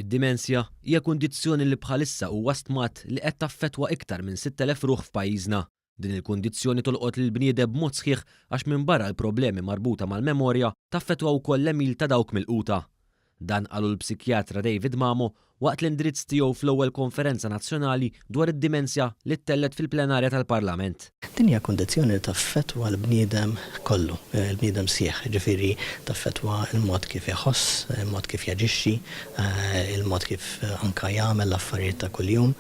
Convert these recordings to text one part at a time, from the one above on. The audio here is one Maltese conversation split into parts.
Id-dimensja hija kundizzjoni li bħalissa huwa stmat li qed taffettwa iktar minn 6,000 ruħ f'pajjiżna. Din il-kundizzjoni tolqot lill-bniedem b'mod sħiħ għax minn barra l-problemi marbuta mal-memorja taffettwa wkoll l-emil ta' dawk mill-quta. Dan qalu l-psikjatra David Mamo waqt l-indirizz tiegħu fl-ewwel konferenza nazzjonali dwar id-dimensja li ttellet fil-plenarja tal-Parlament. Din hija kundizzjoni li taffettwa l-bniedem kollu, l-bniedem sieħ, ġifieri taffettwa l-mod kif iħoss, il-mod kif jaġixxi, il-mod kif anka jagħmel l-affarijiet ta' kuljum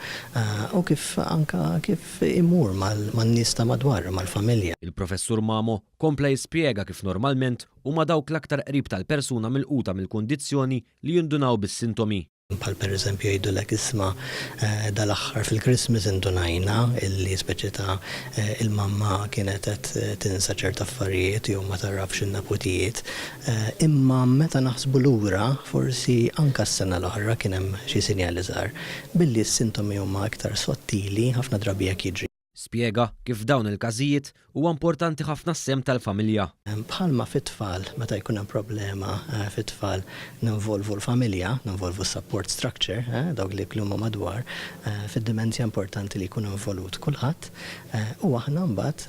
u kif imur man-nies ta' madwar, mal-familja. Il-professur Mamo kompla jispjega kif normalment huma dawk l-aktar qrib tal-persuna mill-quta mill-kundizzjoni li jindunaw bis-sintomi. Bħal pereżempju jgħidulek isma' dal-aħħar fil-Christmas indunajna illi speċi ta' il-mamma kienet qed tinsa ċerta affarijiet jew ma tarafx in-naputijiet, imma meta naħsbu lura forsi anke s-sena l-oħra kien hemm xi sinjali żgħar billi s-sintomi huma aktar sottili ħafna drabi jekk jiġri. Spjega kif dawn il-każijiet huwa importanti ħafna s-sem tal-familja. Bħalma fit-tfal, meta jkun hemm problema fit-tfal, ninvolvu l-familja, ninvolvu s-support structure, dawk li huma madwar, fid-dimensja importanti li jkun involut kulħadd, u aħna mbagħad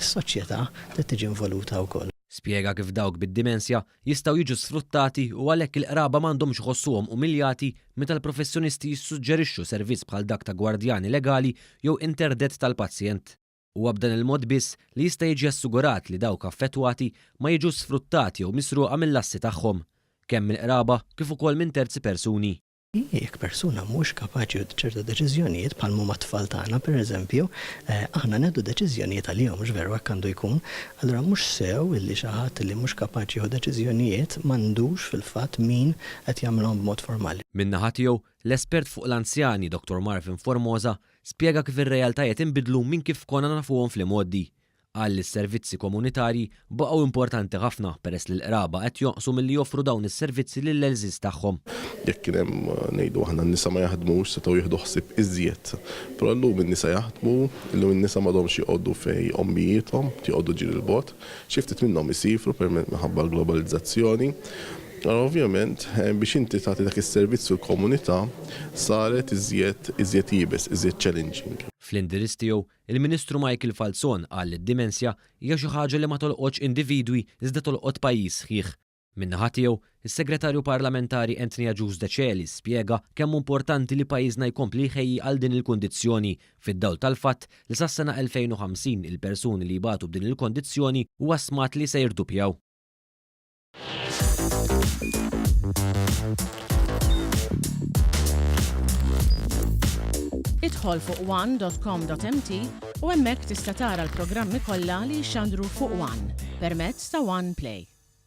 is-soċjetà li tiġi involuta wkoll. Spjega kif dawk bid-dimensja jistgħu jiġu sfruttati u għalhekk il-qraba m'għandhomx iħossuhom umiljati meta l-professjonisti jissuġġerixxu servizz bħal dak ta' gwardjani legali jew interdett tal-pazjent. Huwa b'dan il-mod biss li jista' jiġi assigurat li dawk affettwati ma jiġu sfruttati jew misruqa mill-assi tagħhom, kemm mill-qraba kif ukoll minn terzi persuni. Jekk persuna mhux kapaċi ċerta deċiżjonijiet bħal huma t-tfal tagħna pereżempju, aħna ngħidu deċiżjonijiet għalihom mhux veru hekk għandu jkun, allura mhux sew illi xi ħadd li mhux kapaċi jieħu deċiżjonijiet m'għandux fil-fatt min qed jagħmlhom b'mod formali. Min-naħa tiegħu l-espert fuq l-anzjani Dr. Marvin Formosa spjega kif ir-realtajiet inbidlu minn kif konna nafuhom fl-imoddi. Qal li s-servizzi komunitarji baqgħu importanti ħafna peress li l-qraba qed jonqsu milli joffru dawn is-servizzi lill-elżiż tagħhom. Jekk kien hemm ngħidu aħna n-nisa ma jaħdmux setgħu jieħdu ħsieb iżjed. Però llum in-nisa jaħdmu, illum in-nisa m'għadhomx joqogħdu fejn ommijiethom, joqogħdu ġiel il-bogħod, xi ftit minnhom isifru minħabba l-globalizzazzjoni. Ovvjament, biex inti tagħti dak is-servizz fil-komunità saret iżjed jibes, iżjed challenging. Fl-indirizz tiegħu, il-Ministru Michael Falzon qal li d-dimensja hija xi ħaġa li ma tolqotx individwi iżda tolqot pajjiż sħiħ. Min-naħa tiegħu, is-Segretarju Parlamentari Anthony Agius Decelis spjega kemm importanti li pajjiżna jkompli jħejji għal din il-kundizzjoni fid-dawl tal-fatt li sas-sena 2050 il-persuni li jbatu b'din il-kondizzjoni huwa smat li se jirdupjaw. Idħol fuq one.com.mt u hemmhekk tista' tara l-programmi kollha li jxandru fuq One permezz ta' One Play.